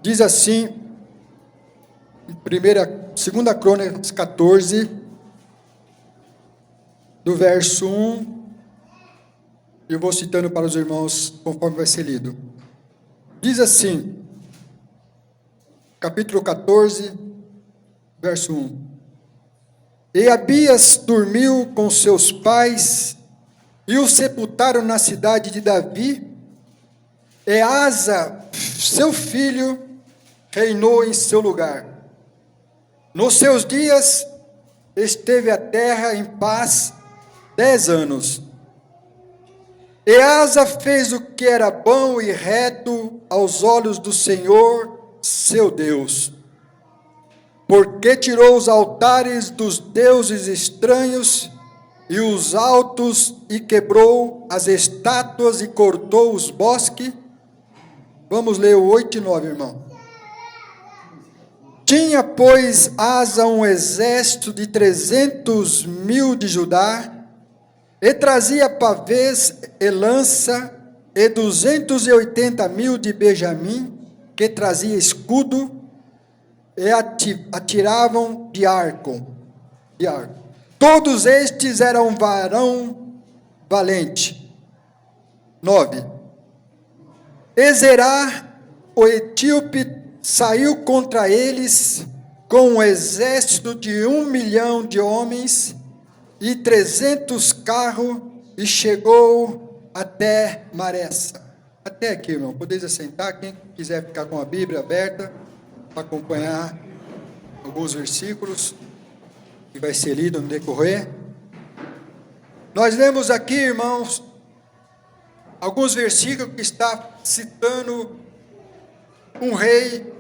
Diz assim, segunda Crônicas 14, do verso 1, eu vou citando para os irmãos conforme vai ser lido. Diz assim, capítulo 14, verso 1. E Abias dormiu com seus pais e o sepultaram na cidade de Davi. E Asa, seu filho, reinou em seu lugar. Nos seus dias esteve a terra em paz 10 anos. E Asa fez o que era bom e reto aos olhos do Senhor, seu Deus, porque tirou os altares dos deuses estranhos e os altos, e quebrou as estátuas e cortou os bosques. Vamos ler o 8 e 9, irmão. Tinha, pois, Asa um exército de 300.000 de Judá, e trazia pavês e lança, e 280.000 de Benjamim, que trazia escudo, e atiravam de arco. Todos estes eram varão valente. 9. Ezerá, o etíope, saiu contra eles com um exército de 1 milhão de homens e 300 carros, e chegou até Maressa. Até aqui, irmão. Podeis assentar, quem quiser ficar com a Bíblia aberta, para acompanhar alguns versículos, que vai ser lido no decorrer. Nós lemos aqui, irmãos, alguns versículos que está citando um rei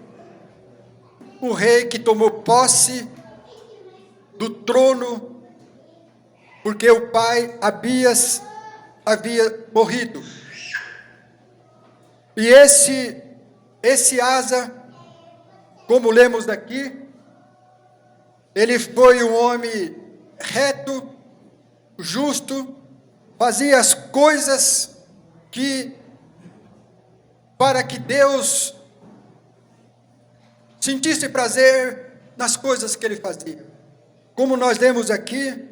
que tomou posse do trono, porque o pai Abias havia morrido. E esse Asa, como lemos daqui, ele foi um homem reto, justo, fazia as coisas para que Deus sentisse prazer nas coisas que ele fazia. Como nós lemos aqui,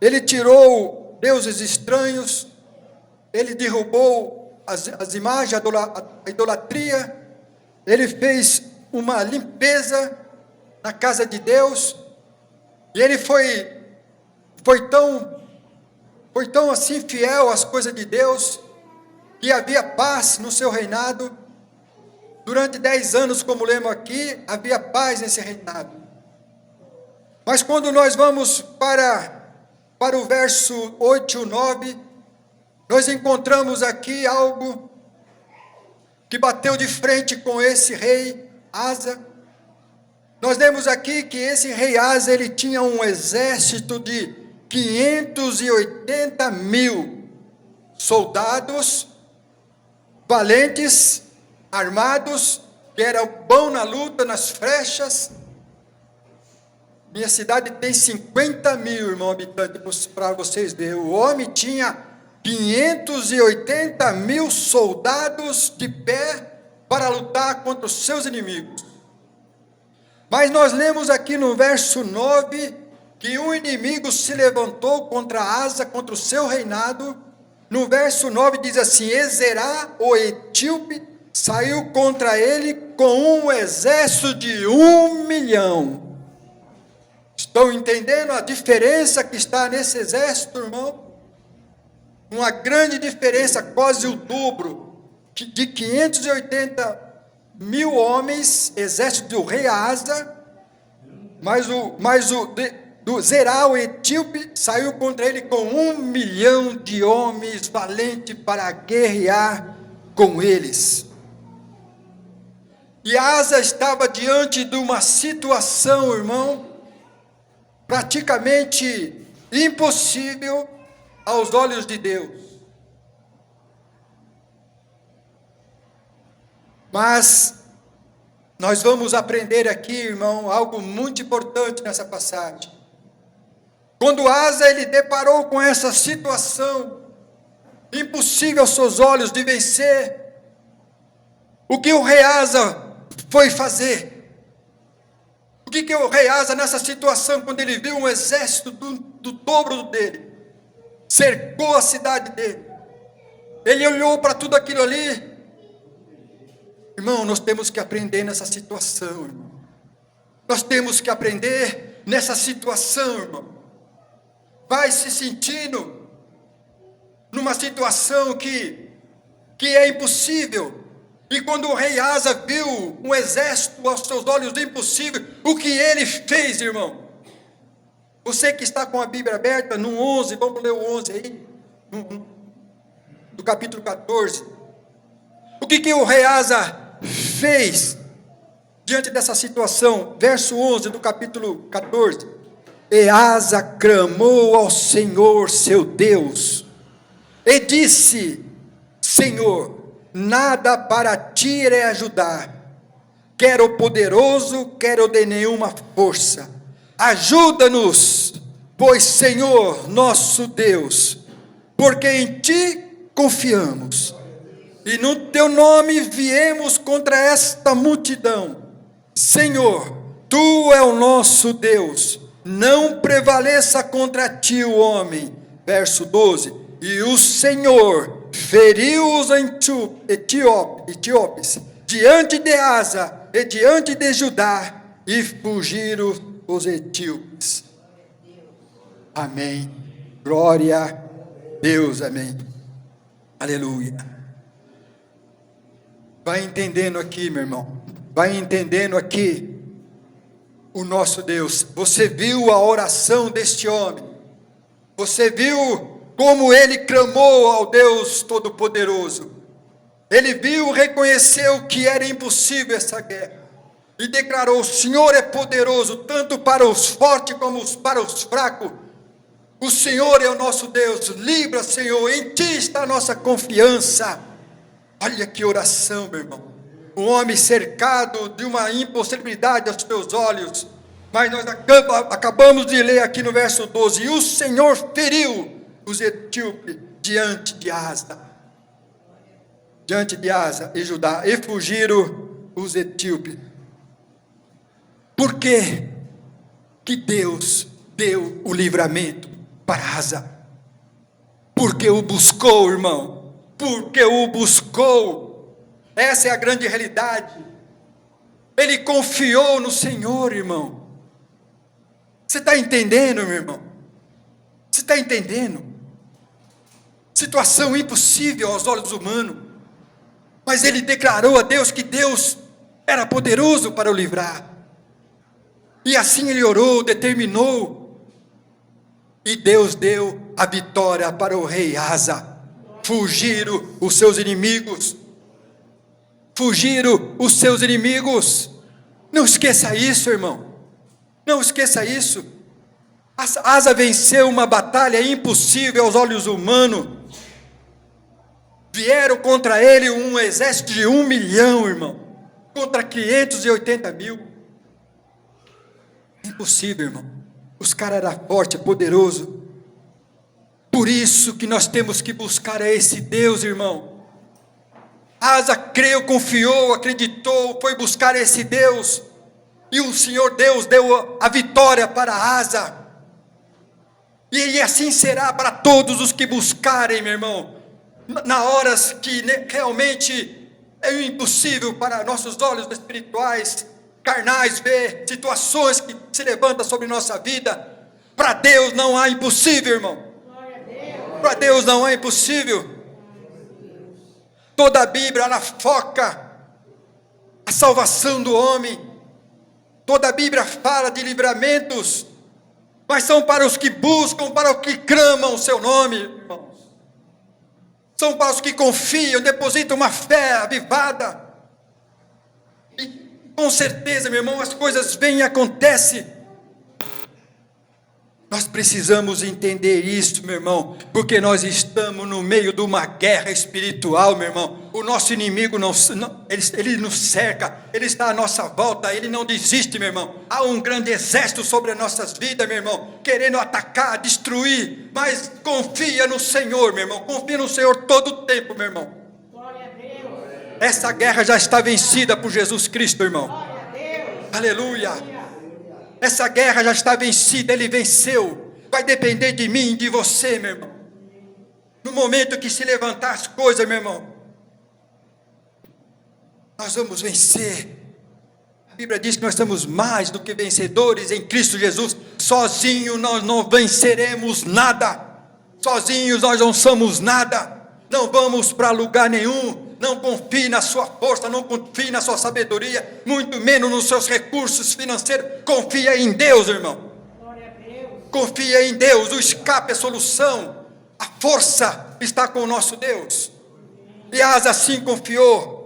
ele tirou deuses estranhos, ele derrubou as imagens, a idolatria, ele fez uma limpeza na casa de Deus, e ele foi tão assim fiel às coisas de Deus, que havia paz no seu reinado. Durante 10 anos, como lemos aqui, havia paz nesse reinado. Mas quando nós vamos para o verso 8 e 9, nós encontramos aqui algo que bateu de frente com esse rei Asa. Nós lemos aqui que esse rei Asa, ele tinha um exército de 580.000 soldados valentes, armados, que eram bons na luta, nas flechas. Minha cidade tem 50.000, irmão, habitantes, para vocês verem. O homem tinha 580.000 soldados de pé para lutar contra os seus inimigos. Mas nós lemos aqui no verso 9, que um inimigo se levantou contra Asa, contra o seu reinado. No verso 9 diz assim: Ezerá, o etíope, saiu contra ele com um exército de 1 milhão. Estão entendendo a diferença que está nesse exército, irmão? Uma grande diferença, quase o dobro, de 580.000 homens, exército do rei Asa, do Zerá, o etíope, saiu contra ele com 1 milhão de homens valentes para guerrear com eles. E Asa estava diante de uma situação, irmão, praticamente impossível aos olhos de Deus. Mas nós vamos aprender aqui, irmão, algo muito importante nessa passagem. Quando Asa ele deparou com essa situação impossível aos seus olhos de vencer, o que o rei Asa foi fazer? O que o rei Asa, nessa situação, quando ele viu um exército do dobro dele, cercou a cidade dele, ele olhou para tudo aquilo ali. Irmão, nós temos que aprender nessa situação, irmão. Nós temos que aprender nessa situação, irmão. Vai se sentindo numa situação que é impossível. E quando o rei Asa viu um exército aos seus olhos impossível, o que ele fez, irmão? Você que está com a Bíblia aberta, no 11, vamos ler o 11 aí, do capítulo 14. O que o rei Asa fez diante dessa situação? Verso 11 do capítulo 14. E Asa clamou ao Senhor seu Deus, e disse: Senhor, nada para ti irei ajudar, quer o poderoso, quer o de nenhuma força. Ajuda-nos, pois Senhor nosso Deus, porque em ti confiamos, e no teu nome viemos contra esta multidão. Senhor, tu é o nosso Deus, não prevaleça contra ti o homem. Verso 12. E o Senhor feriu os etíopes diante de Asa e diante de Judá, e fugiram os etíopes. Amém. Glória a Deus. Amém. Aleluia. Vai entendendo aqui, meu irmão. Vai entendendo aqui o nosso Deus. Você viu a oração deste homem. Você viu como ele clamou ao Deus Todo-Poderoso. Ele viu, reconheceu que era impossível essa guerra. E declarou: o Senhor é poderoso, tanto para os fortes como para os fracos. O Senhor é o nosso Deus. Livra, Senhor, em ti está a nossa confiança. Olha que oração, meu irmão. Um homem cercado de uma impossibilidade aos teus olhos. Mas nós acabamos de ler aqui no verso 12. E o Senhor feriu os etíopes diante de Asa. Diante de Asa e Judá. E fugiram os etíopes. Por que Deus deu o livramento para Asa? Porque o buscou, irmão. Porque o buscou. Essa é a grande realidade. Ele confiou no Senhor, irmão. Você está entendendo, meu irmão? Você está entendendo? Situação impossível aos olhos humanos. Mas ele declarou a Deus que Deus era poderoso para o livrar. E assim ele orou, determinou. E Deus deu a vitória para o rei Asa. Fugiram os seus inimigos. Fugiram os seus inimigos. Não esqueça isso, irmão. Não esqueça isso. Asa venceu uma batalha impossível aos olhos humanos. Vieram contra ele um exército de 1 milhão, irmão. Contra 580 mil. Impossível, irmão. Os caras eram fortes, poderosos. Por isso que nós temos que buscar a esse Deus, irmão. Asa creu, confiou, acreditou, foi buscar esse Deus. E o Senhor Deus deu a vitória para Asa. E assim será para todos os que buscarem, meu irmão. Na horas que realmente é impossível para nossos olhos espirituais, carnais, ver situações que se levantam sobre nossa vida. Para Deus não há impossível, irmão. Para Deus não há impossível. Toda a Bíblia ela foca a salvação do homem. Toda a Bíblia fala de livramentos, mas são para os que buscam, para os que clamam o seu nome, irmãos. São para os que confiam, depositam uma fé avivada. E com certeza, meu irmão, as coisas vêm e acontecem. Nós precisamos entender isso, meu irmão, porque nós estamos no meio de uma guerra espiritual, meu irmão. O nosso inimigo ele nos cerca, ele está à nossa volta, ele não desiste, meu irmão. Há um grande exército sobre as nossas vidas, meu irmão, querendo atacar, destruir, mas confia no Senhor, meu irmão. Confia no Senhor todo o tempo, meu irmão. Essa guerra já está vencida por Jesus Cristo, irmão. Aleluia. Essa guerra já está vencida, Ele venceu. Vai depender de mim e de você, meu irmão. No momento que se levantar as coisas, meu irmão, nós vamos vencer. A Bíblia diz que nós somos mais do que vencedores em Cristo Jesus. Sozinho nós não venceremos nada. Sozinhos nós não somos nada. Não vamos para lugar nenhum. Não confie na sua força, não confie na sua sabedoria, muito menos nos seus recursos financeiros. Confia em Deus, irmão. Confia em Deus. O escape é a solução. A força está com o nosso Deus. E Asa assim confiou.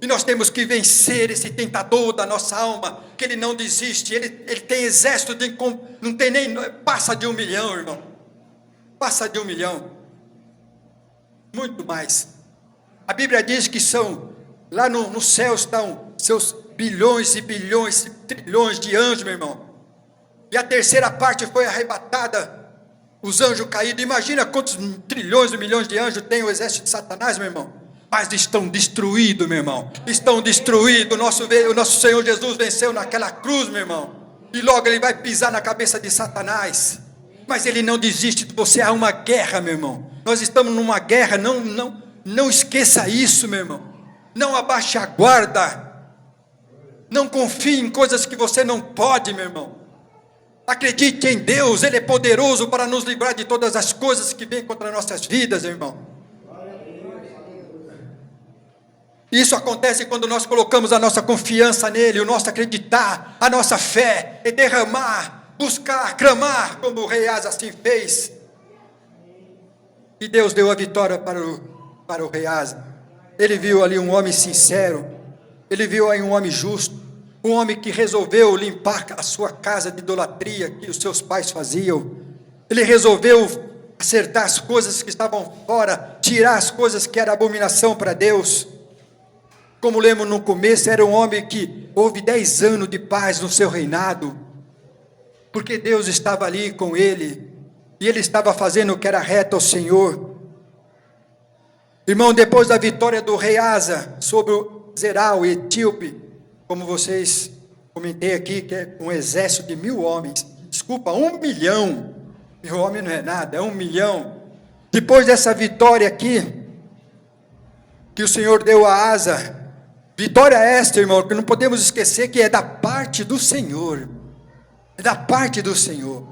E nós temos que vencer esse tentador da nossa alma, que ele não desiste. Ele tem exército, não tem nem, passa de 1 milhão, irmão. Passa de 1 milhão. Muito mais. A Bíblia diz que lá no céu estão seus bilhões e bilhões e trilhões de anjos, meu irmão. E a terceira parte foi arrebatada, os anjos caídos. Imagina quantos trilhões e milhões de anjos tem o exército de Satanás, meu irmão. Mas estão destruídos, meu irmão. Estão destruídos. O nosso Senhor Jesus venceu naquela cruz, meu irmão. E logo Ele vai pisar na cabeça de Satanás. Mas Ele não desiste de você. Há uma guerra, meu irmão. Nós estamos numa guerra. Não esqueça isso, meu irmão. Não abaixe a guarda. Não confie em coisas que você não pode, meu irmão. Acredite em Deus. Ele é poderoso para nos livrar de todas as coisas que vêm contra nossas vidas, meu irmão. Isso acontece quando nós colocamos a nossa confiança nele, o nosso acreditar, a nossa fé, e derramar, buscar, clamar, como o rei Asa assim fez. E Deus deu a vitória para o rei Asa. Ele viu ali um homem sincero, ele viu aí um homem justo, um homem que resolveu limpar a sua casa de idolatria que os seus pais faziam. Ele resolveu acertar as coisas que estavam fora, tirar as coisas que eram abominação para Deus. Como lemos no começo, era um homem que houve 10 anos de paz no seu reinado, porque Deus estava ali com ele, e ele estava fazendo o que era reto ao Senhor. Irmão, depois da vitória do rei Asa sobre o Zeral, o etíope, como vocês comentei aqui, que é um exército de 1.000 homens, desculpa, 1 milhão, 1.000 homens não é nada, é 1 milhão, depois dessa vitória aqui, que o Senhor deu a Asa, vitória esta, irmão, que não podemos esquecer que é da parte do Senhor, é da parte do Senhor.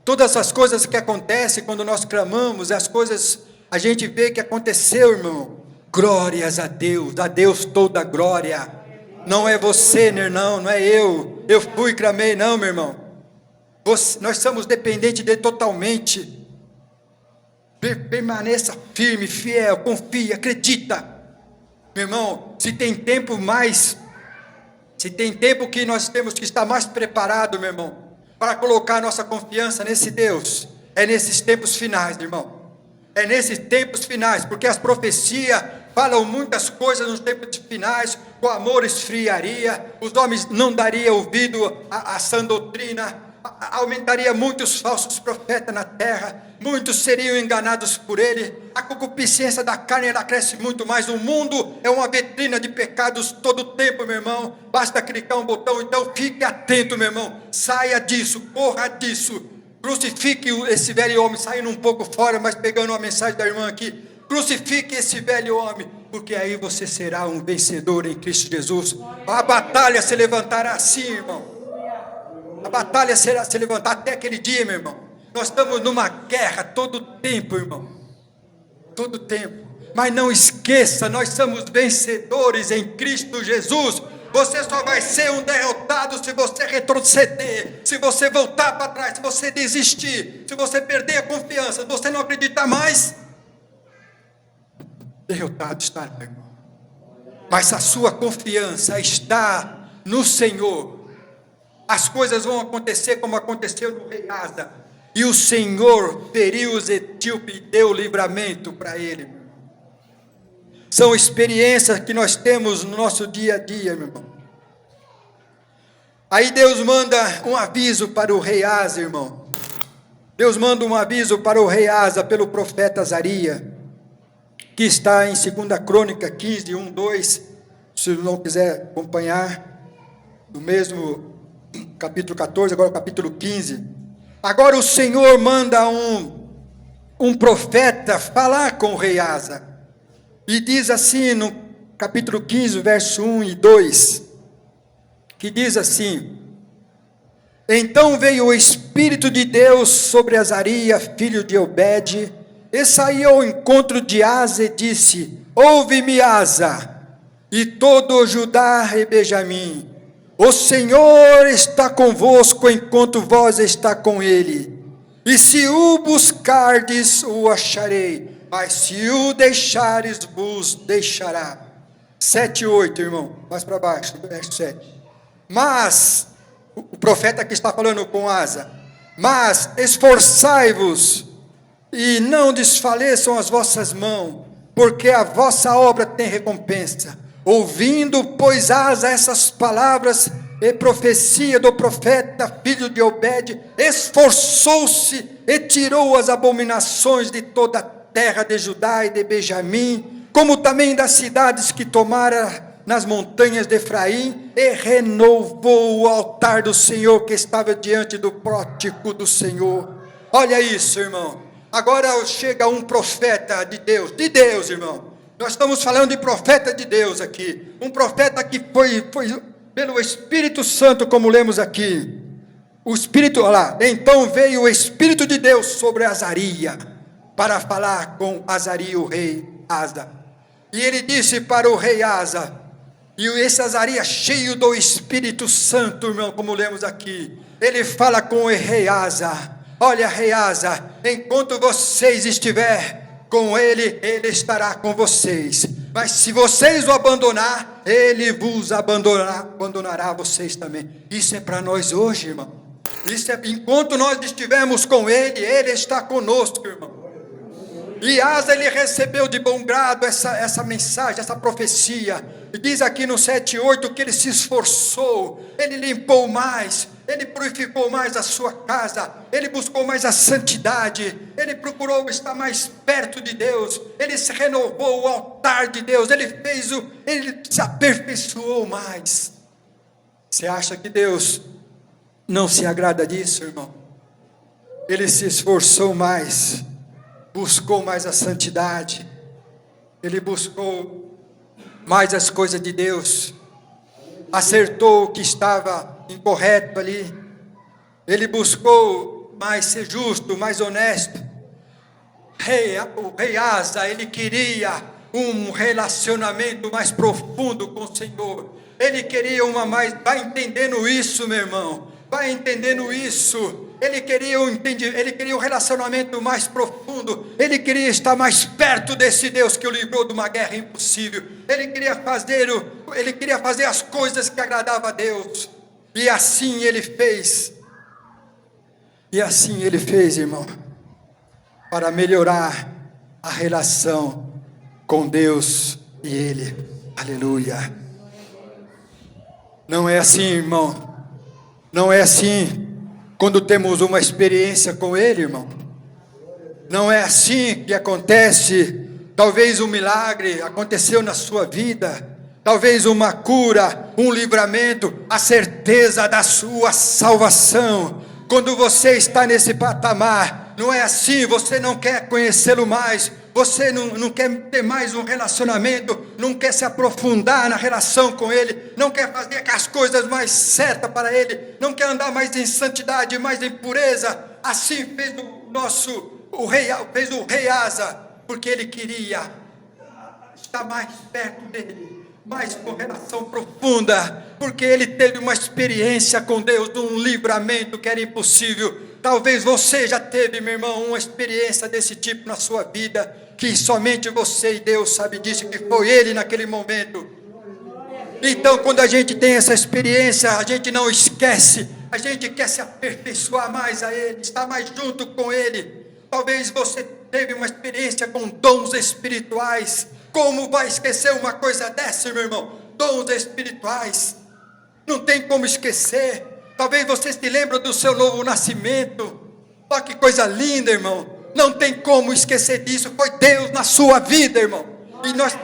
Todas as coisas que acontecem quando nós clamamos, as coisas a gente vê que aconteceu, irmão. Glórias a Deus toda a glória. Não é você, não é eu fui e clamei, não, meu irmão. Nós somos dependentes dele totalmente. Permaneça firme, fiel, confie, acredita. Meu irmão, se tem tempo que nós temos que estar mais preparados, meu irmão, para colocar nossa confiança nesse Deus, é nesses tempos finais, irmão. É nesses tempos finais, porque as profecias falam muitas coisas nos tempos finais. O amor esfriaria, os homens não dariam ouvido à sã doutrina, aumentaria muitos falsos profetas na terra, muitos seriam enganados por ele, a concupiscência da carne ela cresce muito mais. O mundo é uma vitrina de pecados todo o tempo, meu irmão. Basta clicar um botão. Então fique atento, meu irmão, saia disso, corra disso, crucifique esse velho homem, saindo um pouco fora, mas pegando uma mensagem da irmã aqui, crucifique esse velho homem, porque aí você será um vencedor em Cristo Jesus. A batalha se levantará assim, irmão. A batalha será se levantar até aquele dia, meu irmão. Nós estamos numa guerra todo tempo, irmão. Todo tempo. Mas não esqueça, nós somos vencedores em Cristo Jesus. Você só vai ser um derrotado se você retroceder, se você voltar para trás, se você desistir, se você perder a confiança, se você não acreditar mais. Derrotado estará, irmão. Mas a sua confiança está no Senhor. As coisas vão acontecer como aconteceu no rei Asa. E o Senhor feriu os etíopes e deu livramento para ele. São experiências que nós temos no nosso dia a dia, meu irmão. Aí Deus manda um aviso para o rei Asa, irmão. Deus manda um aviso para o rei Asa pelo profeta Azarias. que está em 2 Crônica 15, 1, 2, se não quiser acompanhar, no mesmo capítulo 14, agora o capítulo 15. Agora o Senhor manda um profeta falar com o rei Asa, e diz assim no capítulo 15, verso 1 e 2, que diz assim: então veio o Espírito de Deus sobre Azarias, filho de Obed, e saiu ao encontro de Asa e disse: ouve-me, Asa, e todo Judá e Benjamim, o Senhor está convosco enquanto vós está com ele, e se o buscardes, o acharei, mas se o deixares, vos deixará. 7 e 8, irmão, mais para baixo, verso 7. Mas, o profeta que está falando com Asa, mas esforçai-vos, e não desfaleçam as vossas mãos, porque a vossa obra tem recompensa. Ouvindo, pois, Asa essas palavras e profecia do profeta, filho de Obed, esforçou-se e tirou as abominações de toda a terra de Judá e de Benjamim, como também das cidades que tomara nas montanhas de Efraim, e renovou o altar do Senhor que estava diante do pórtico do Senhor. Olha isso, irmão. Agora chega um profeta de Deus, irmão. Nós estamos falando de profeta de Deus aqui. Um profeta que foi pelo Espírito Santo, como lemos aqui. O Espírito, olha lá. Então veio o Espírito de Deus sobre Azarias, para falar com Azarias, o rei Asa. E ele disse para o rei Asa, e esse Azarias cheio do Espírito Santo, irmão, como lemos aqui, ele fala com o rei Asa: olha, rei Asa, enquanto vocês estiver com ele, ele estará com vocês, mas se vocês o abandonar, ele vos abandonará vocês também. Isso é para nós hoje, irmão. Isso é, enquanto nós estivermos com ele, ele está conosco, irmão. E Asa, ele recebeu de bom grado essa mensagem, essa profecia. E diz aqui no 7:8 que ele se esforçou, ele limpou mais, ele purificou mais a sua casa, ele buscou mais a santidade, ele procurou estar mais perto de Deus, ele se renovou o altar de Deus, ele se aperfeiçoou mais. Você acha que Deus não se agrada disso, irmão? Ele se esforçou mais, buscou mais a santidade, ele buscou mais as coisas de Deus, acertou o que estava incorreto ali, ele buscou mais ser justo, mais honesto. O rei Asa, ele queria um relacionamento mais profundo com o Senhor, ele queria vai entendendo isso, meu irmão, vai entendendo isso. Ele queria um relacionamento mais profundo, ele queria estar mais perto desse Deus que o livrou de uma guerra impossível, ele queria fazer as coisas que agradavam a Deus, e assim ele fez, irmão, para melhorar a relação com Deus e ele. Aleluia. Não é assim, irmão, não é assim quando temos uma experiência com ele, irmão. Não é assim que acontece. Talvez um milagre aconteceu na sua vida, talvez uma cura, um livramento, a certeza da sua salvação. Quando você está nesse patamar, não é assim, você não quer conhecê-lo mais, você não quer ter mais um relacionamento, não quer se aprofundar na relação com ele, não quer fazer as coisas mais certas para ele, não quer andar mais em santidade, mais em pureza. Assim fez o rei Asa, porque ele queria estar mais perto dele, mais com relação profunda, porque ele teve uma experiência com Deus, de um livramento que era impossível. Talvez você já teve, meu irmão, uma experiência desse tipo na sua vida, que somente você e Deus sabe disso, que foi ele naquele momento. Então, quando a gente tem essa experiência, a gente não esquece, a gente quer se aperfeiçoar mais a ele, estar mais junto com ele. Talvez você teve uma experiência com dons espirituais. Como vai esquecer uma coisa dessa, meu irmão? Dons espirituais, não tem como esquecer. Talvez você se lembre do seu novo nascimento. Olha que coisa linda, irmão. Não tem como esquecer disso. Foi Deus na sua vida, irmão.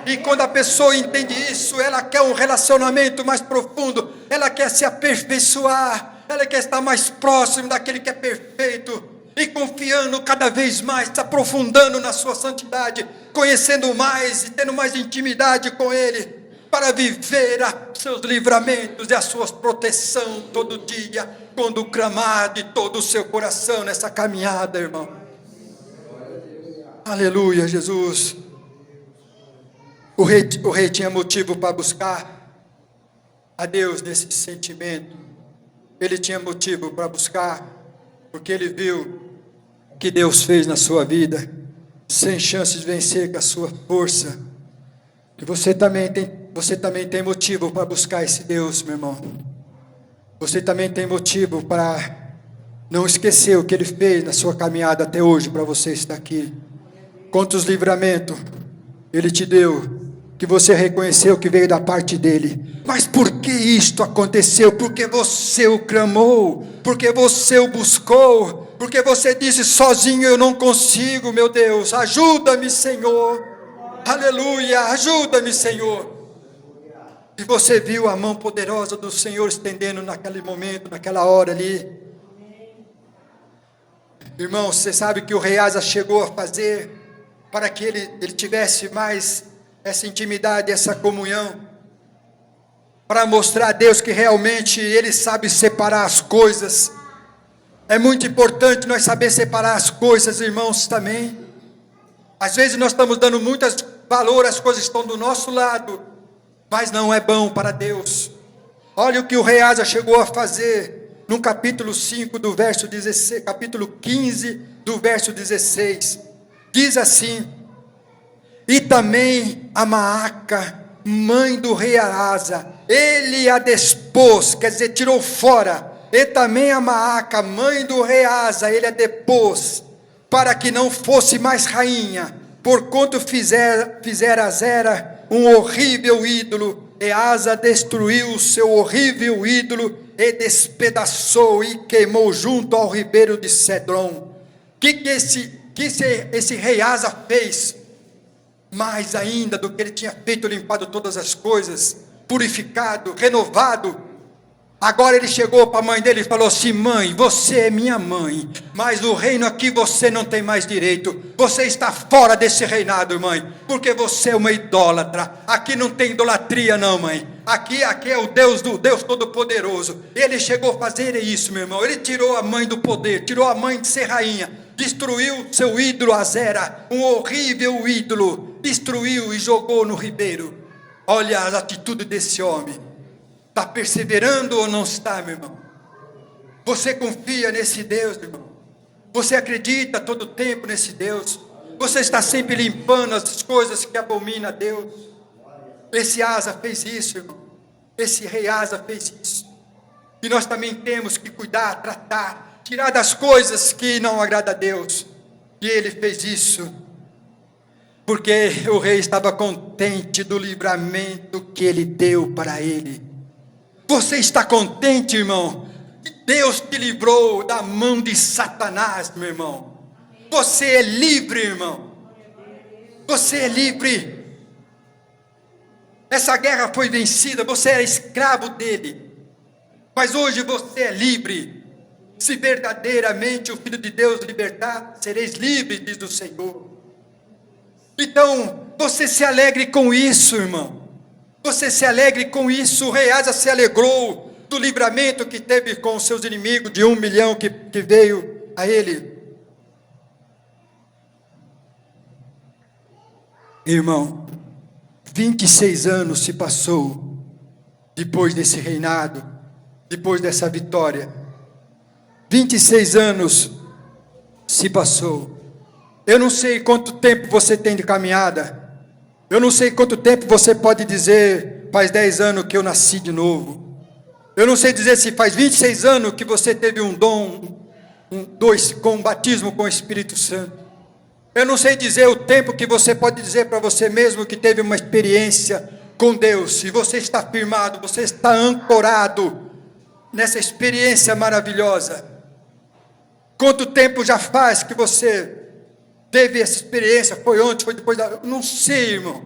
E quando a pessoa entende isso, ela quer um relacionamento mais profundo. Ela quer se aperfeiçoar. Ela quer estar mais próximo daquele que é perfeito. E confiando cada vez mais, se aprofundando na sua santidade, conhecendo mais e tendo mais intimidade com Ele, para viver os seus livramentos e a sua proteção todo dia, quando clamar de todo o seu coração nessa caminhada, irmão. Aleluia, Jesus. O rei tinha motivo para buscar a Deus nesse sentimento. Ele tinha motivo para buscar, porque ele viu que Deus fez na sua vida, sem chances de vencer com a sua força. E você também tem motivo para buscar esse Deus, meu irmão. Você também tem motivo para não esquecer o que Ele fez na sua caminhada até hoje, para você estar aqui. Quantos livramentos Ele te deu, que você reconheceu que veio da parte dEle. Mas por que isto aconteceu? Porque você o clamou, porque você o buscou, porque você disse: sozinho eu não consigo, meu Deus, ajuda-me, Senhor. Aleluia, ajuda-me, Senhor. E você viu a mão poderosa do Senhor estendendo naquele momento, naquela hora ali. Irmão, você sabe que o rei Asa chegou a fazer para que ele tivesse mais essa intimidade, essa comunhão, para mostrar a Deus que realmente Ele sabe separar as coisas. É muito importante nós saber separar as coisas, irmãos, também. Às vezes nós estamos dando muito valor às coisas que estão do nosso lado, mas não é bom para Deus. Olha o que o rei Asa chegou a fazer no capítulo 5 do verso 16, capítulo 15 do verso 16. Diz assim: e também a Maaca, mãe do rei Asa, ele a despôs, quer dizer, tirou fora. E também a Maaca, mãe do rei Asa, ele a depôs, para que não fosse mais rainha, porquanto fizera Zera um horrível ídolo. E Asa destruiu o seu horrível ídolo, e despedaçou e queimou junto ao ribeiro de Cedron. Que esse rei Asa fez? Mais ainda do que ele tinha feito, limpado todas as coisas, purificado, renovado. Agora ele chegou para a mãe dele e falou assim: mãe, você é minha mãe, mas no reino aqui você não tem mais direito. Você está fora desse reinado, mãe, porque você é uma idólatra. Aqui não tem idolatria não, mãe. Aqui é o Deus Todo-Poderoso. Ele chegou a fazer isso, meu irmão. Ele tirou a mãe do poder, tirou a mãe de ser rainha, destruiu seu ídolo Azera, um horrível ídolo, destruiu e jogou no ribeiro. Olha a atitude desse homem. Está perseverando ou não está, meu irmão? Você confia nesse Deus, meu irmão? Você acredita todo o tempo nesse Deus? Você está sempre limpando as coisas que abomina a Deus? Esse Asa fez isso, irmão. Esse rei Asa fez isso. E nós também temos que cuidar, tratar, tirar das coisas que não agradam a Deus. E ele fez isso porque o rei estava contente do livramento que ele deu para ele. Você está contente, irmão? Deus te livrou da mão de Satanás, meu irmão. Você é livre, irmão. Você é livre. Essa guerra foi vencida, você era escravo dele. Mas hoje você é livre. Se verdadeiramente o Filho de Deus libertar, sereis livres, diz o Senhor. Então, você se alegre com isso, irmão. Você se alegre com isso. O rei Asa se alegrou do livramento que teve com os seus inimigos, de 1 milhão que veio a ele. Irmão, 26 anos se passou depois desse reinado, depois dessa vitória. 26 anos se passou. Eu não sei quanto tempo você tem de caminhada. Eu não sei quanto tempo você pode dizer: faz 10 anos que eu nasci de novo. Eu não sei dizer se faz 26 anos que você teve um dom, com um batismo com o Espírito Santo. Eu não sei dizer o tempo que você pode dizer para você mesmo que teve uma experiência com Deus. E você está firmado, você está ancorado nessa experiência maravilhosa. Quanto tempo já faz que você teve essa experiência, foi ontem, foi depois da... Não sei, irmão.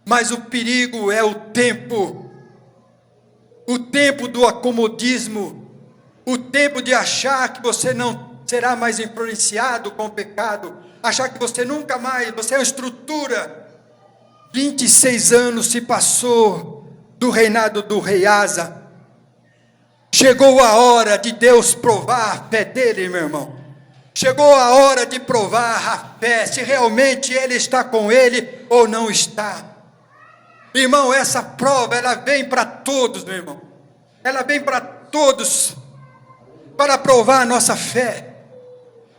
Mas o perigo é o tempo do acomodismo, o tempo de achar que você não será mais influenciado com o pecado, achar que você nunca mais, você é uma estrutura. 26 anos se passou do reinado do rei Asa. Chegou a hora de Deus provar a fé dele, meu irmão. Chegou a hora de provar a fé, se realmente ele está com ele ou não está. Irmão, essa prova, ela vem para todos, meu irmão. Ela vem para todos, para provar a nossa fé,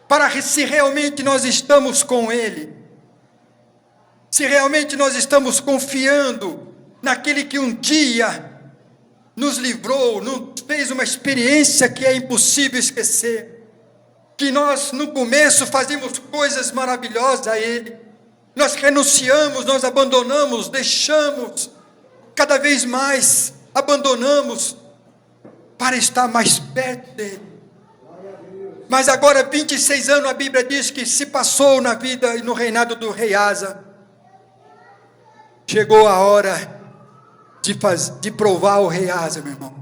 para se realmente nós estamos com ele, se realmente nós estamos confiando naquele que um dia nos livrou, nos fez uma experiência que é impossível esquecer, que nós no começo fazíamos coisas maravilhosas a ele, nós renunciamos, nós abandonamos, deixamos, cada vez mais abandonamos, para estar mais perto dele. Mas agora 26 anos a Bíblia diz que se passou na vida e no reinado do rei Asa. Chegou a hora de provar o rei Asa, meu irmão.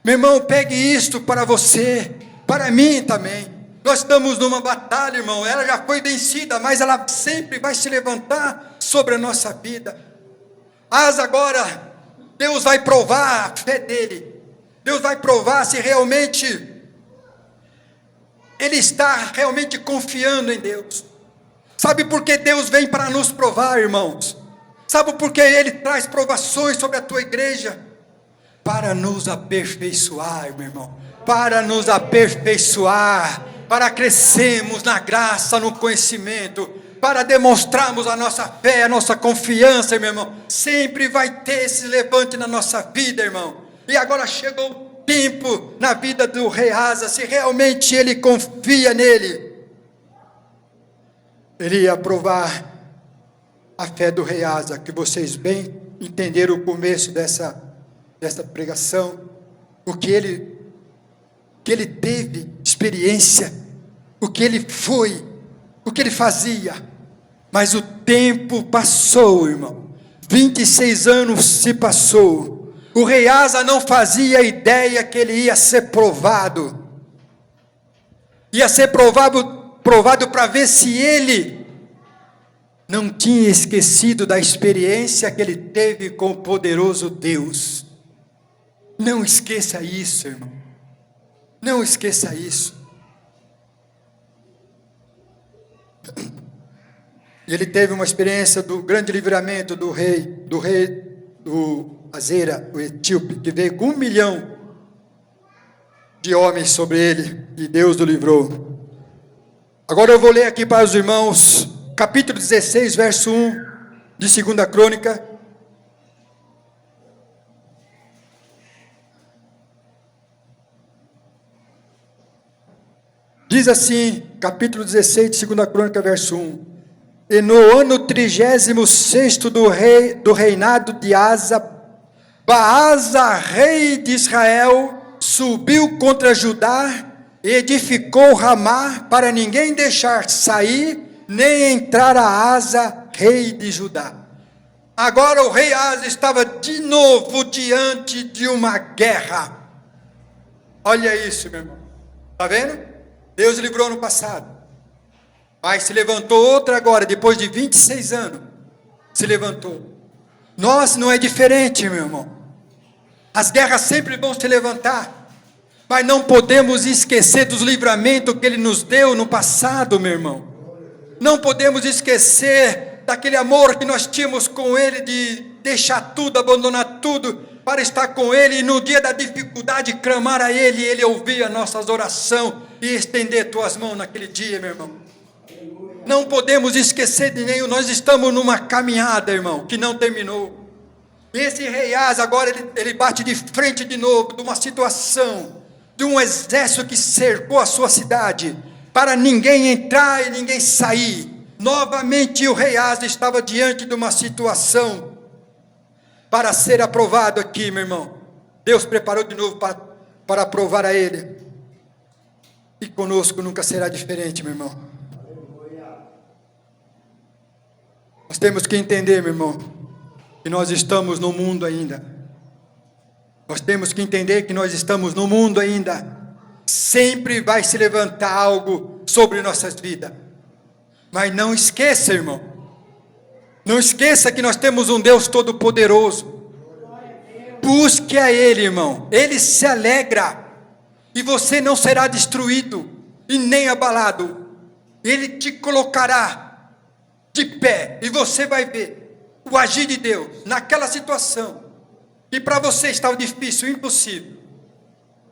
Meu irmão, pegue isto para você, para mim também. Nós estamos numa batalha, irmão. Ela já foi vencida, mas ela sempre vai se levantar sobre a nossa vida. Asa agora, Deus vai provar a fé dele. Deus vai provar se realmente ele está realmente confiando em Deus. Sabe por que Deus vem para nos provar, irmãos? Sabe por que ele traz provações sobre a tua igreja? Para nos aperfeiçoar, meu irmão. Para nos aperfeiçoar, para crescermos na graça, no conhecimento, para demonstrarmos a nossa fé, a nossa confiança, meu irmão. Sempre vai ter esse levante na nossa vida, irmão. E agora chegou o tempo na vida do rei Asa, se realmente ele confia nele, ele ia provar a fé do rei Asa, que vocês bem entenderam o começo dessa pregação, o que ele teve experiência, o que ele foi, o que ele fazia, mas o tempo passou, irmão, 26 anos se passou. O rei Asa não fazia ideia que ele ia ser provado. Ia ser provado para ver se ele não tinha esquecido da experiência que ele teve com o poderoso Deus. Não esqueça isso, irmão. Não esqueça isso. E ele teve uma experiência do grande livramento do rei Azera, o etíope, que veio com 1 milhão de homens sobre ele, e Deus o livrou. Agora eu vou ler aqui para os irmãos, capítulo 16, verso 1, de 2 Crônica. Diz assim, capítulo 16 de 2 Crônica, verso 1. E no ano 36º do reinado de Asa, Baasa, rei de Israel, subiu contra Judá e edificou Ramá para ninguém deixar sair, nem entrar a Asa, rei de Judá. Agora o rei Asa estava de novo diante de uma guerra. Olha isso, meu irmão. Está vendo? Deus livrou no passado. Mas se levantou outra agora, depois de 26 anos. Se levantou. Nós não é diferente, meu irmão. As guerras sempre vão se levantar. Mas não podemos esquecer dos livramentos que Ele nos deu no passado, meu irmão. Não podemos esquecer daquele amor que nós tínhamos com Ele, de deixar tudo, abandonar tudo, para estar com Ele, e no dia da dificuldade clamar a Ele, e Ele ouvir as nossas orações, e estender tuas mãos naquele dia, meu irmão. Não podemos esquecer de nenhum, nós estamos numa caminhada, irmão, que não terminou. Esse rei Asa agora ele bate de frente de novo, de uma situação, de um exército que cercou a sua cidade, para ninguém entrar e ninguém sair. Novamente o rei Asa estava diante de uma situação, para ser aprovado aqui, meu irmão. Deus preparou de novo para aprovar a ele. E conosco nunca será diferente, meu irmão. Nós temos que entender, meu irmão, que nós estamos no mundo ainda. Nós temos que entender que nós estamos no mundo ainda. Sempre vai se levantar algo sobre nossas vidas. Mas não esqueça, irmão. Não esqueça que nós temos um Deus Todo-Poderoso. Busque a Ele, irmão. Ele se alegra. E você não será destruído e nem abalado. Ele te colocará de pé. E você vai ver o agir de Deus naquela situação. E para você estava difícil, impossível.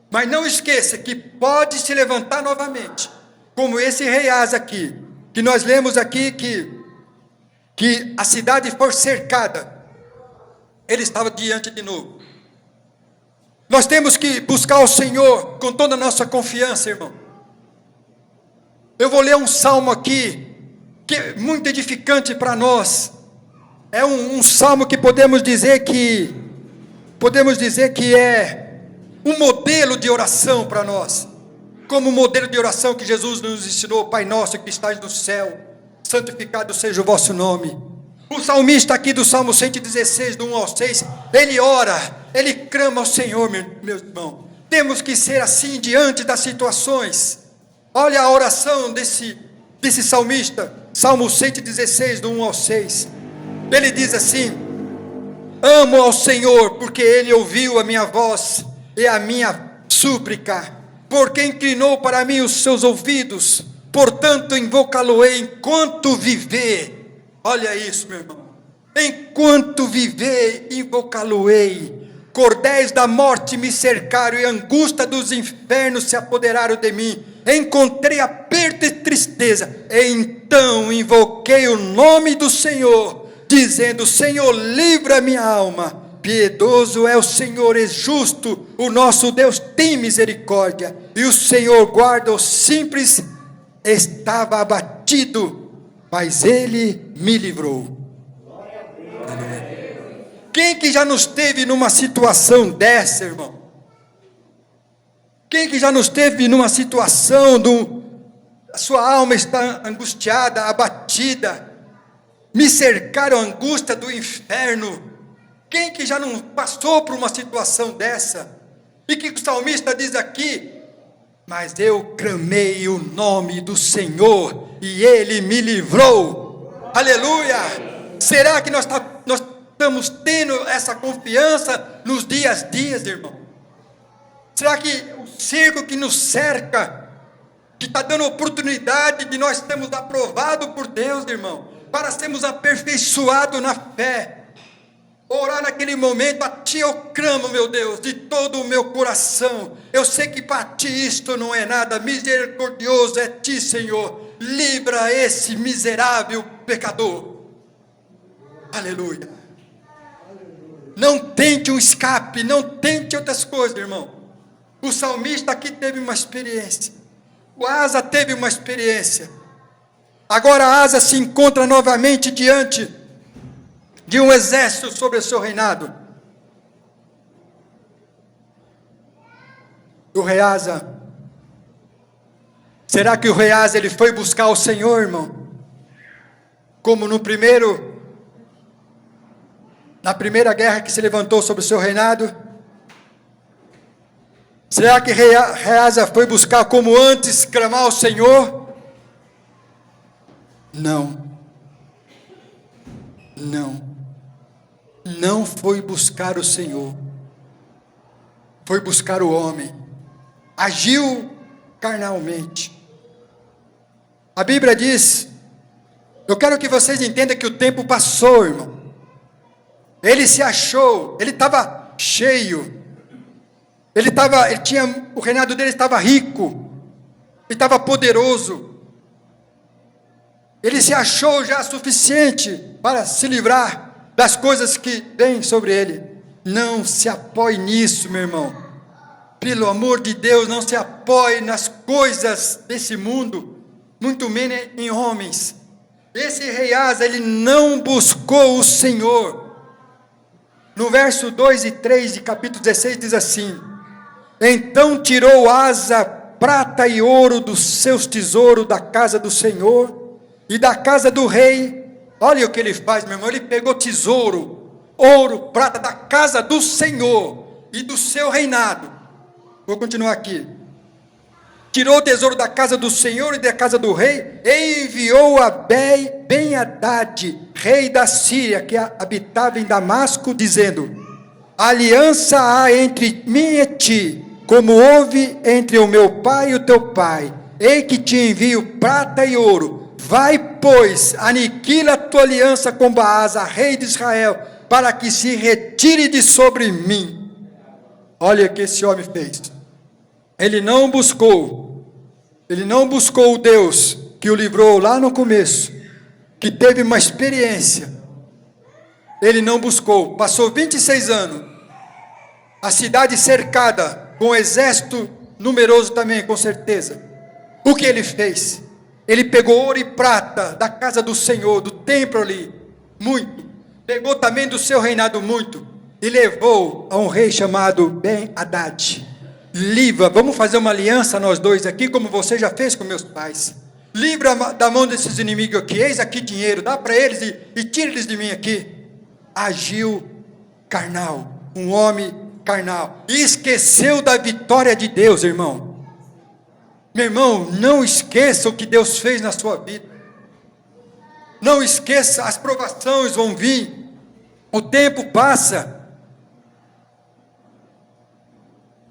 Mas não esqueça que pode se levantar novamente. Como esse rei Asa aqui. Que nós lemos aqui que a cidade foi cercada. Ele estava diante de novo. Nós temos que buscar o Senhor com toda a nossa confiança, irmão. Eu vou ler um salmo aqui, que é muito edificante para nós. É um salmo que podemos dizer que é um modelo de oração para nós. Como o modelo de oração que Jesus nos ensinou: Pai nosso que estás no céu, santificado seja o vosso nome. O salmista aqui do Salmo 116, do 1 ao 6, ele ora, ele clama ao Senhor, meu irmão. Temos que ser assim diante das situações. Olha a oração desse salmista, Salmo 116, do 1 ao 6. Ele diz assim: amo ao Senhor, porque Ele ouviu a minha voz e a minha súplica, porque inclinou para mim os seus ouvidos, portanto invocá-lo-ei enquanto viver. Olha isso, meu irmão. Enquanto viver, invocá-lo-ei. Cordéis da morte me cercaram e a angústia dos infernos se apoderaram de mim. Encontrei aperto e tristeza. Então invoquei o nome do Senhor, dizendo: Senhor, livra minha alma. Piedoso é o Senhor e justo, o nosso Deus tem misericórdia. E o Senhor guarda os simples. Estava abatido, mas Ele me livrou. Quem que já nos teve numa situação dessa, irmão? Quem que já nos teve numa situação a sua alma está angustiada, abatida, me cercaram a angústia do inferno? Quem que já não passou por uma situação dessa? E que o salmista diz aqui: mas eu clamei o nome do Senhor e Ele me livrou. Aleluia! Será que nós estamos tendo essa confiança nos dias, irmão? Será que o cerco que nos cerca, que está dando oportunidade de nós sermos aprovados por Deus, irmão, para sermos aperfeiçoados na fé? Orar naquele momento: a Ti eu clamo, meu Deus, de todo o meu coração. Eu sei que para Ti isto não é nada. Misericordioso é Ti, Senhor. Livra esse miserável pecador. Aleluia. Não tente um escape, não tente outras coisas, irmão. O salmista aqui teve uma experiência. O Asa teve uma experiência. Agora Asa se encontra novamente diante de um exército sobre o seu reinado. O rei Asa, será que o rei Asa ele foi buscar o Senhor, irmão? Como na primeira guerra que se levantou sobre o seu reinado? Será que rei Asa foi buscar como antes, clamar ao Senhor? Não. Não foi buscar o Senhor, foi buscar o homem, agiu carnalmente. A Bíblia diz, eu quero que vocês entendam que o tempo passou, irmão. Ele se achou, ele estava cheio, o reinado dele estava rico, ele estava poderoso, ele se achou já suficiente para se livrar das coisas que vêm sobre ele. Não se apoie nisso, meu irmão. Pelo amor de Deus, não se apoie nas coisas desse mundo, muito menos em homens. Esse rei Asa, ele não buscou o Senhor. No verso 2 e 3 de capítulo 16 diz assim: então tirou Asa prata e ouro dos seus tesouros da casa do Senhor e da casa do rei. Olha o que ele faz, meu irmão. Ele pegou tesouro, ouro, prata da casa do Senhor e do seu reinado. Vou continuar aqui. Tirou o tesouro da casa do Senhor e da casa do rei, e enviou a Ben-Hadad, rei da Síria, que habitava em Damasco, dizendo: aliança há entre mim e ti, como houve entre o meu pai e o teu pai. Ei que te envio prata e ouro. Vai, pois, aniquila a tua aliança com Baasa, rei de Israel, para que se retire de sobre mim. Olha o que esse homem fez. Ele não buscou o Deus que o livrou lá no começo, que teve uma experiência. Ele não buscou, passou 26 anos, a cidade cercada, com um exército numeroso também, com certeza. O que ele fez? Ele pegou ouro e prata da casa do Senhor, do templo ali, muito. Pegou também do seu reinado muito, e levou a um rei chamado Ben-Hadad. Livra, vamos fazer uma aliança nós dois aqui, como você já fez com meus pais. Livra da mão desses inimigos aqui, eis aqui dinheiro, dá para eles e tira eles de mim aqui. Agiu carnal, um homem carnal, e esqueceu da vitória de Deus, irmão. Meu irmão, não esqueça o que Deus fez na sua vida. Não esqueça, as provações vão vir, o tempo passa.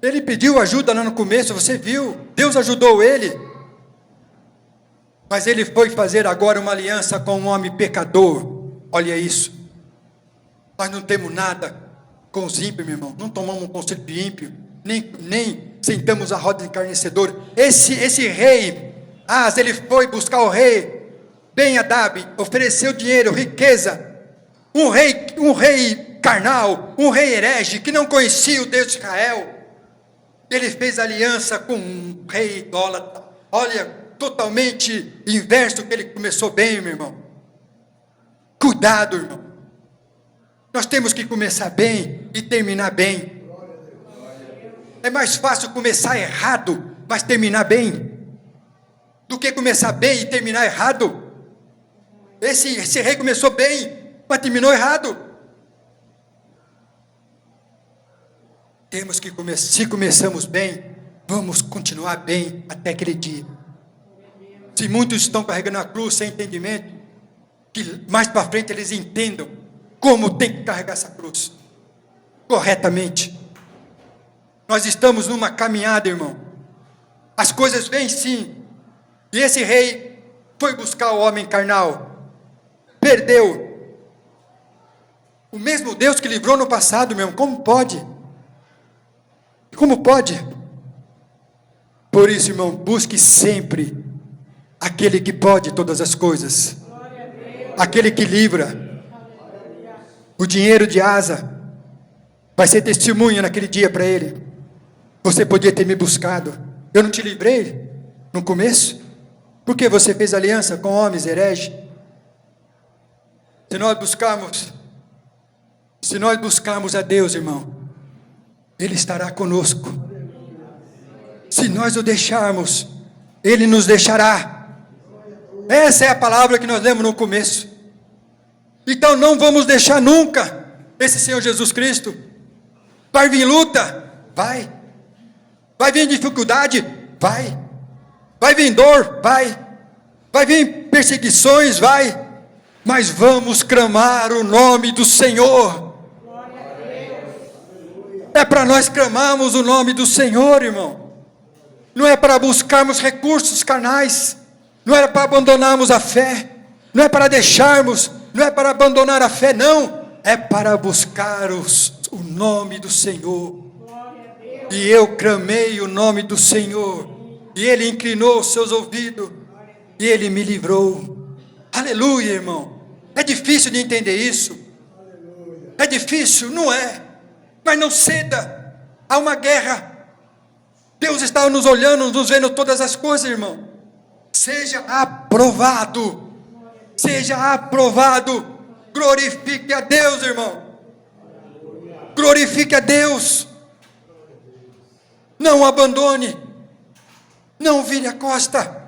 Ele pediu ajuda lá no começo, você viu, Deus ajudou ele, mas ele foi fazer agora uma aliança com um homem pecador. Olha isso, nós não temos nada com os ímpios, meu irmão, não tomamos um conselho de ímpio, nem sentamos a roda de encarnecedor. Esse rei, ele foi buscar o rei Ben-Hadad, ofereceu dinheiro, riqueza, um rei carnal, um rei herege, que não conhecia o Deus de Israel. Ele fez aliança com um rei idólatra. Olha, totalmente inverso do que ele começou bem, meu irmão. Cuidado, irmão. Nós temos que começar bem e terminar bem. É mais fácil começar errado, mas terminar bem, do que começar bem e terminar errado. Esse rei começou bem, mas terminou errado. Temos que começar, se começamos bem, vamos continuar bem até aquele dia. Se muitos estão carregando a cruz sem entendimento, que mais para frente eles entendam como tem que carregar essa cruz corretamente. Nós estamos numa caminhada, irmão. As coisas vêm sim. E esse rei foi buscar o homem carnal, perdeu. O mesmo Deus que livrou no passado, meu irmão, como pode? Como pode? Por isso, irmão, busque sempre aquele que pode todas as coisas, aquele que livra. O dinheiro de Asa vai ser testemunha naquele dia para ele. Você podia ter me buscado, eu não te livrei no começo, porque você fez aliança com homens hereges. Se nós buscarmos a Deus, irmão, Ele estará conosco. Se nós o deixarmos, Ele nos deixará. Essa é a palavra que nós lemos no começo. Então não vamos deixar nunca esse Senhor Jesus Cristo. Vai vir luta? Vai. Vai vir dificuldade? Vai. Vai vir dor? Vai. Vai vir perseguições? Vai. Mas vamos clamar o nome do Senhor. É para nós clamarmos o nome do Senhor, irmão. Não é para buscarmos recursos carnais. Não é para abandonarmos a fé. Não é para deixarmos. Não é para abandonar a fé, não. É para buscar o nome do Senhor. E eu clamei o nome do Senhor. E Ele inclinou os seus ouvidos. E Ele me livrou. Aleluia, irmão. É difícil de entender isso. É difícil, não é? Mas não ceda. Há uma guerra. Deus está nos olhando, nos vendo todas as coisas, irmão. Seja aprovado. Seja aprovado. Glorifique a Deus, irmão. Glorifique a Deus. Não abandone. Não vire a costa.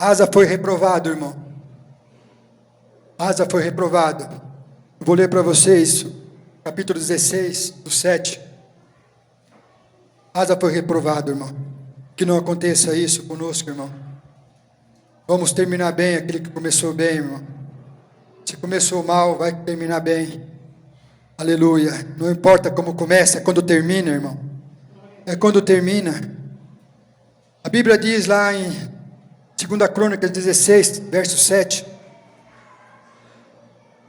Asa foi reprovado, irmão. Asa foi reprovado. Vou ler para vocês, capítulo 16, do 7. Asa foi reprovado, irmão. Que não aconteça isso conosco, irmão. Vamos terminar bem aquele que começou bem, irmão. Se começou mal, vai terminar bem. Aleluia. Não importa como começa, é quando termina, irmão. É quando termina. A Bíblia diz lá em 2 Crônicas 16, verso 7.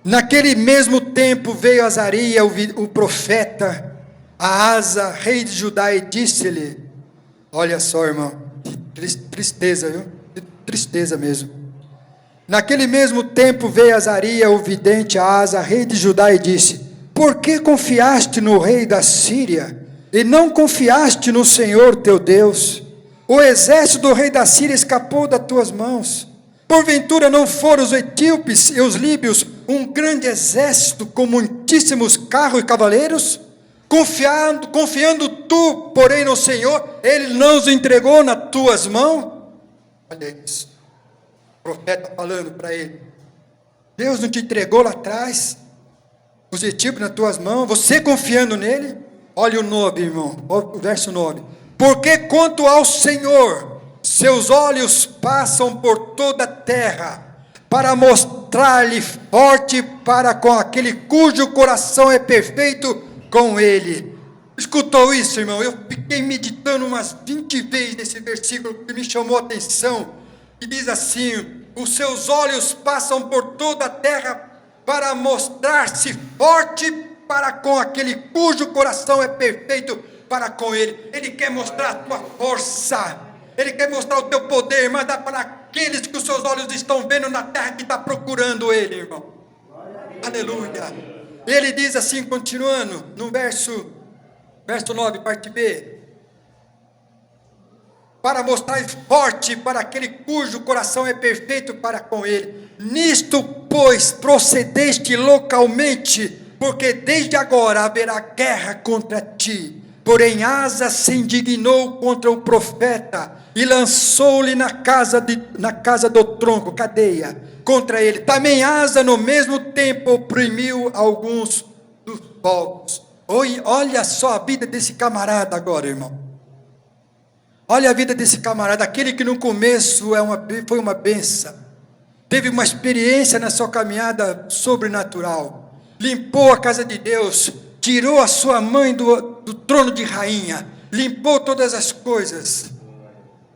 Naquele mesmo tempo veio Azaria, o profeta, a Asa, rei de Judá, e disse-lhe, olha só, irmão, tristeza, viu? Tristeza mesmo. Naquele mesmo tempo veio Azaria, o vidente, a Asa, rei de Judá, e disse, por que confiaste no rei da Síria, e não confiaste no Senhor teu Deus? O exército do rei da Síria escapou das tuas mãos. Porventura não foram os etíopes e os líbios um grande exército com muitíssimos carros e cavaleiros? Confiando tu, porém, no Senhor, Ele não os entregou nas tuas mãos? Olha isso, o profeta falando para ele, Deus não te entregou lá atrás, os etíopes nas tuas mãos, você confiando nele? Olha o 9, irmão, o verso 9, porque quanto ao Senhor, seus olhos passam por toda a terra, para mostrar-lhe forte para com aquele cujo coração é perfeito com ele. Escutou isso, irmão? Eu fiquei meditando umas 20 vezes nesse versículo, que me chamou a atenção, que diz assim, os seus olhos passam por toda a terra, para mostrar-se forte para com aquele cujo coração é perfeito para com ele. Ele quer mostrar a tua força, ele quer mostrar o teu poder, mas dá para aqueles que os seus olhos estão vendo na terra, que está procurando ele, irmão. Aleluia. Ele diz assim, continuando, no verso 9, parte B, para mostrar forte para aquele cujo coração é perfeito para com ele. Nisto, pois, procedeste localmente, porque desde agora haverá guerra contra ti. Porém Asa se indignou contra o profeta, e lançou-lhe na casa do tronco, cadeia, contra ele. Também Asa no mesmo tempo oprimiu alguns dos povos. Olha só a vida desse camarada agora, irmão. Olha a vida desse camarada, aquele que no começo foi uma bênção, teve uma experiência na sua caminhada sobrenatural, limpou a casa de Deus, tirou a sua mãe do trono de rainha, limpou todas as coisas,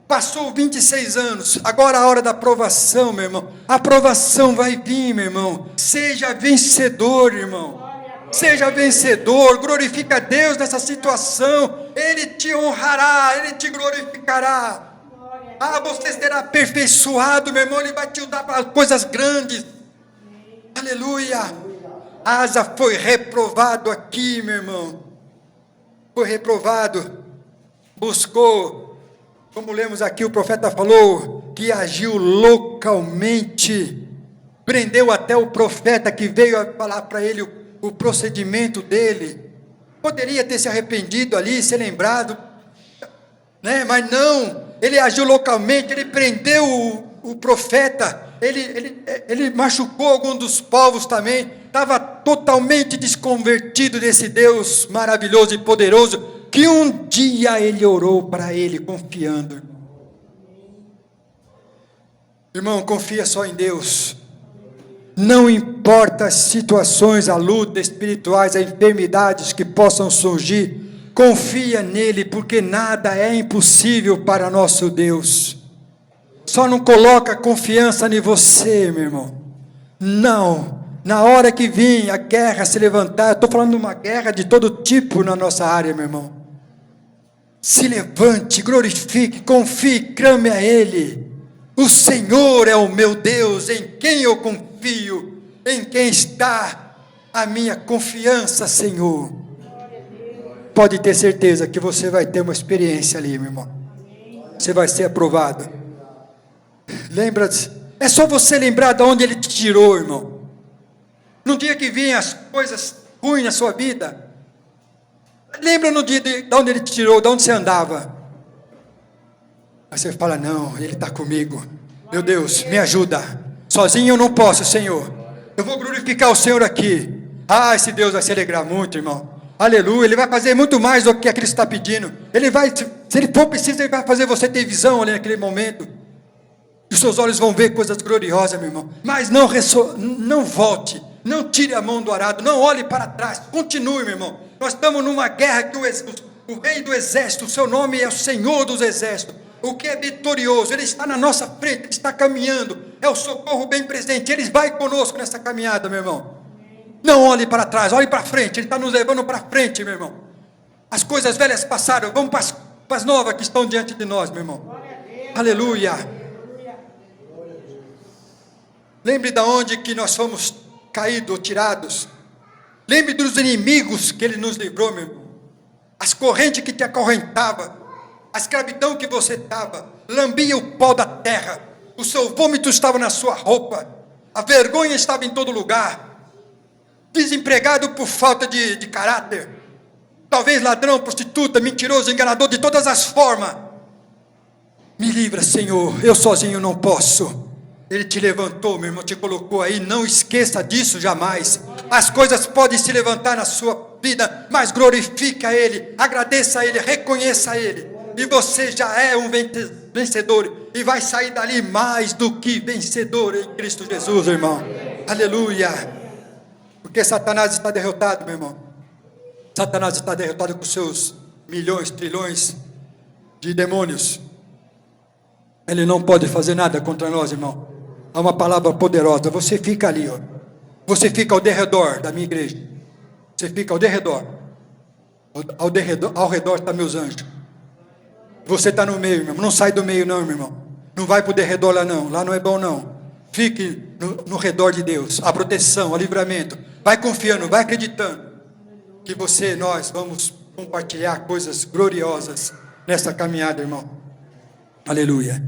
passou 26 anos, agora a hora da aprovação, meu irmão, a aprovação vai vir, meu irmão, seja vencedor, irmão. Seja vencedor, glorifica a Deus nessa situação, Ele te honrará, Ele te glorificará. Você será aperfeiçoado, meu irmão, Ele vai te usar para coisas grandes. Aleluia. Asa foi reprovado aqui, meu irmão. Foi reprovado. Buscou, como lemos aqui, o profeta falou, que agiu localmente. Prendeu até o profeta que veio a falar para ele o procedimento dele. Poderia ter se arrependido ali, ser lembrado, né? Mas não, ele agiu localmente, ele prendeu o profeta, ele machucou algum dos povos também, estava totalmente desconvertido desse Deus maravilhoso e poderoso, que um dia ele orou para ele, confiando. Irmão, confia só em Deus. Não importa as situações, a luta espirituais, as enfermidades que possam surgir, confia nele, porque nada é impossível para nosso Deus. Só não coloca confiança em você, meu irmão. Não, na hora que vir a guerra se levantar, estou falando de uma guerra de todo tipo na nossa área, meu irmão. Se levante, glorifique, confie, clame a Ele. O Senhor é o meu Deus, em quem eu confio. Em quem está a minha confiança, Senhor. Pode ter certeza que você vai ter uma experiência ali, meu irmão. Você vai ser aprovado. Lembra-se, é só você lembrar de onde Ele te tirou, irmão. No dia que vinham as coisas ruins na sua vida, lembra no dia de onde Ele te tirou, de onde você andava. Aí você fala, não, Ele está comigo. Meu Deus, me ajuda. Sozinho eu não posso, Senhor. Eu vou glorificar o Senhor aqui. Ah, esse Deus vai se alegrar muito, irmão. Aleluia, Ele vai fazer muito mais do que aquilo que está pedindo. Ele vai, se Ele for preciso, Ele vai fazer você ter visão ali naquele momento. E os seus olhos vão ver coisas gloriosas, meu irmão. Mas não volte, não tire a mão do arado, não olhe para trás. Continue, meu irmão. Nós estamos numa guerra que o rei do exército, o seu nome é o Senhor dos exércitos. O que é vitorioso, Ele está na nossa frente, Ele está caminhando. É o socorro bem presente. Ele vai conosco nessa caminhada, meu irmão. Não olhe para trás, olhe para frente. Ele está nos levando para frente, meu irmão. As coisas velhas passaram, vamos para as novas que estão diante de nós, meu irmão. Aleluia. Lembre de onde que nós fomos caídos ou tirados. Lembre dos inimigos que Ele nos livrou, meu irmão. As correntes que te acorrentavam, a escravidão que você estava, lambia o pó da terra, o seu vômito estava na sua roupa, a vergonha estava em todo lugar, desempregado por falta de caráter, talvez ladrão, prostituta, mentiroso, enganador, de todas as formas. Me livra, Senhor, eu sozinho não posso. Ele te levantou, meu irmão, te colocou aí, não esqueça disso jamais. As coisas podem se levantar na sua vida, mas glorifique a Ele, agradeça a Ele, reconheça a Ele, e você já é um vencedor, e vai sair dali mais do que vencedor em Cristo Jesus, irmão. Aleluia. Porque Satanás está derrotado, meu irmão. Satanás está derrotado com seus milhões, trilhões de demônios. Ele não pode fazer nada contra nós, irmão. Há uma palavra poderosa. Você fica ali, ó. Você fica ao derredor da minha igreja. Você fica ao derredor. Ao redor estão meus anjos. Você está no meio, meu irmão. Não sai do meio, não, meu irmão. Não vai para o derredor lá, não. Lá não é bom, não. Fique no redor de Deus. A proteção, o livramento. Vai confiando, vai acreditando. Que nós vamos compartilhar coisas gloriosas nessa caminhada, irmão. Aleluia.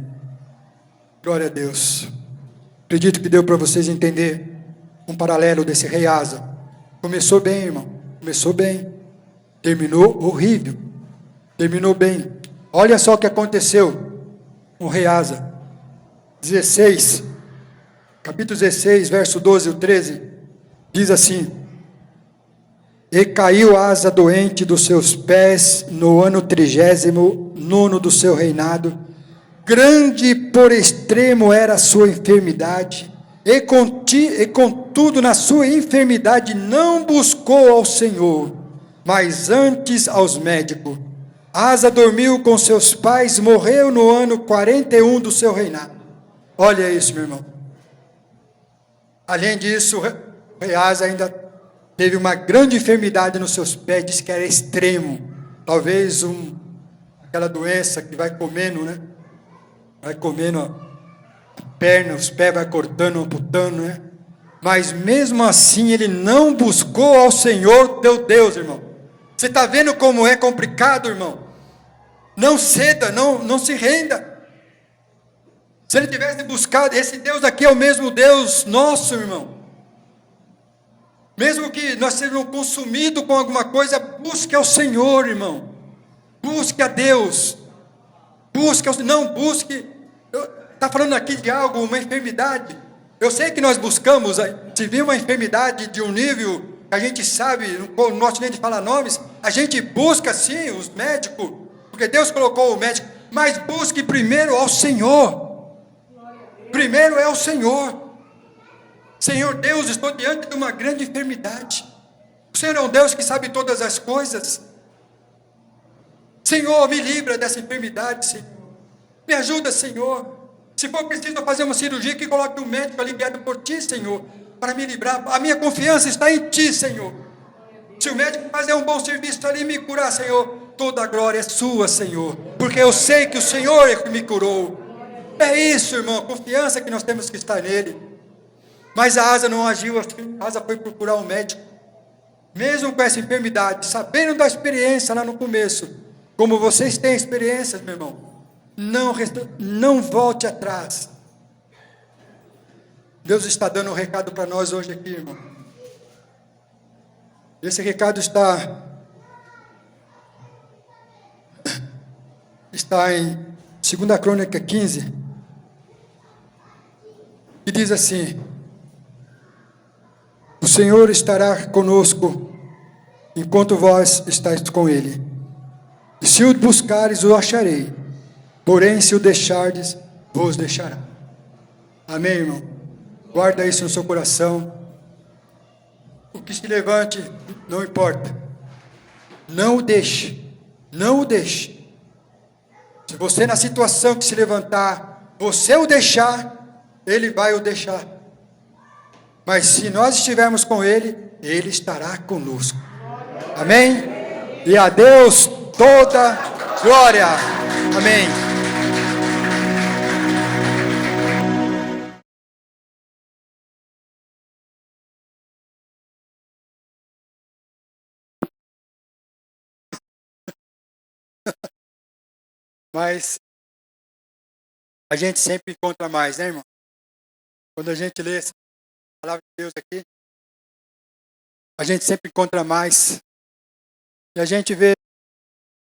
Glória a Deus. Acredito que deu para vocês entender um paralelo desse rei Asa. Começou bem, irmão. Começou bem. Terminou horrível. Terminou bem. Olha só o que aconteceu com o rei Asa. 16. Capítulo 16, verso 12 e 13. Diz assim: E caiu Asa doente dos seus pés no ano 39º do seu reinado. Grande por extremo era a sua enfermidade, e contudo na sua enfermidade não buscou ao Senhor, mas antes aos médicos. Asa dormiu com seus pais, morreu no ano 41 do seu reinado. Olha isso, meu irmão. Além disso, o rei Asa ainda teve uma grande enfermidade nos seus pés, diz que era extremo, talvez aquela doença que vai comendo, né? Vai comendo a perna, os pés vai cortando, amputando, né? Mas mesmo assim ele não buscou ao Senhor teu Deus, irmão. Você está vendo como é complicado, irmão? Não ceda, não se renda. Se ele tivesse buscado, esse Deus aqui é o mesmo Deus nosso, irmão. Mesmo que nós sejamos consumidos com alguma coisa, busque ao Senhor, irmão. Busque a Deus. Não busque. Está falando aqui de algo, uma enfermidade. Eu sei que nós buscamos, se vir uma enfermidade de um nível que a gente sabe, não gosto nem de falar nomes, a gente busca sim os médicos, porque Deus colocou o médico, mas busque primeiro ao Senhor. Primeiro é o Senhor. Senhor Deus, estou diante de uma grande enfermidade. O Senhor é um Deus que sabe todas as coisas. Senhor, me livra dessa enfermidade, Senhor. Me ajuda, Senhor. Se for preciso fazer uma cirurgia, que coloque um médico ali guiado por Ti, Senhor, para me livrar. A minha confiança está em Ti, Senhor. Se o médico fazer um bom serviço ali e me curar, Senhor, toda a glória é sua, Senhor, porque eu sei que o Senhor é que me curou. É isso, irmão, a confiança que nós temos que estar nele. Mas a Asa não agiu assim. A Asa foi procurar um médico, mesmo com essa enfermidade, sabendo da experiência lá no começo. Como vocês têm experiências, meu irmão, não volte atrás. Deus está dando um recado para nós hoje aqui, irmão. Esse recado está em 2 Crônica 15, que diz assim: o Senhor estará conosco enquanto vós estáis com Ele. E se o buscares, o acharei. Porém, se o deixardes, vos deixará. Amém, irmão? Guarda isso no seu coração. O que se levante, não importa. Não o deixe. Não o deixe. Se você na situação que se levantar, você o deixar, ele vai o deixar. Mas se nós estivermos com ele, ele estará conosco. Amém? E a Deus toda glória. Amém. Mas a gente sempre encontra mais, né, irmão? Quando a gente lê essa palavra de Deus aqui, a gente sempre encontra mais. E a gente vê